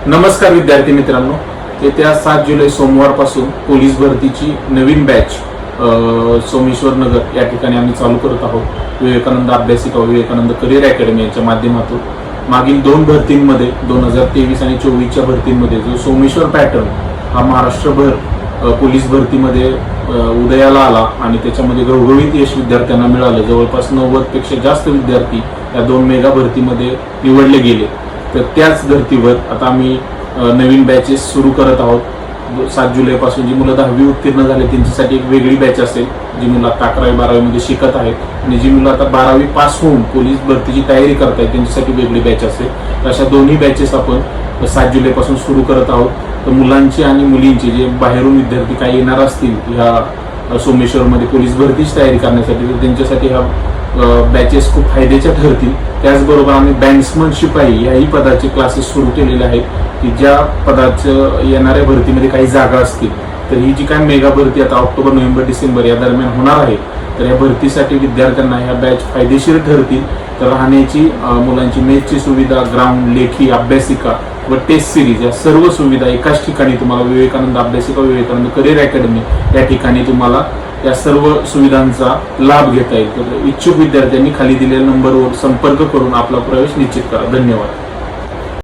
नमस्कार विद्यार्थी मित्रांनो, येत्या 7 जुलै सोमवारपासून पोलीस भरतीची नवीन बॅच सोमेश्वर नगर या ठिकाणी आम्ही चालू करत आहोत। विवेकानंद अभ्यासिका विवेकानंद करिअर अकॅडमी यांच्या माध्यमातून मागील 2 भरतींमध्ये 2023 आणि 24च्या भरतींमध्ये जो सोमेश्वर पॅटर्न हा महाराष्ट्रभर पोलीस भरतीमध्ये उदयाला आला आणि त्याच्यामध्ये घवघवीत यश विद्यार्थ्यांना मिळालं। जवळपास 90 पेक्षा जास्त विद्यार्थी या 2 मेगा भरतीमध्ये निवडले गेले। तर त्याच धर्तीवर आता आम्ही नवीन बॅचेस सुरू करत आहोत। 7 जुलैपासून जी मुलं 10वी उत्तीर्ण झाले त्यांच्यासाठी एक वेगळी बॅच असेल, जी मुलं 11वी 12वी मध्ये शिकत आहेत आणि जी मुलं आता 12वी पास होऊन पोलीस भरतीची तयारी करत आहेत त्यांच्यासाठी वेगळी बॅच असेल। तर अशा दोन्ही बॅचेस आपण 7 जुलैपासून सुरू करत आहोत। तर मुलांची आणि मुलींची जे बाहेरून विद्यार्थी काही येणार असतील ह्या सोमेश्वरमध्ये पोलीस भरतीची तयारी करण्यासाठी, तर त्यांच्यासाठी ह्या बॅचेस खूप फायद्याच्या ठरतील। त्याचबरोबर आम्ही बँड्समन शिपाई याही पदाचे क्लासेस सुरू केलेले आहेत की ज्या पदाचं येणाऱ्या भरतीमध्ये काही जागा असतील, तर ही जी काय मेगा भरती आता ऑक्टोबर नोव्हेंबर डिसेंबर या दरम्यान होणार आहे, तर या भरतीसाठी विद्यार्थ्यांना ह्या बॅच फायदेशीर ठरतील। तर राहण्याची, मुलांची मेसची सुविधा, ग्राउंड, लेखी, अभ्यासिका व टेस्ट सिरीज या सर्व सुविधा एकाच ठिकाणी तुम्हाला विवेकानंद अभ्यासिका विवेकानंद करिअर अकॅडमी या ठिकाणी तुम्हाला या सर्व सुविधांचा लाभ घेता येईल। तर इच्छुक विद्यार्थ्यांनी खाली दिलेल्या नंबरवर संपर्क करून आपला प्रवेश निश्चित करा। धन्यवाद।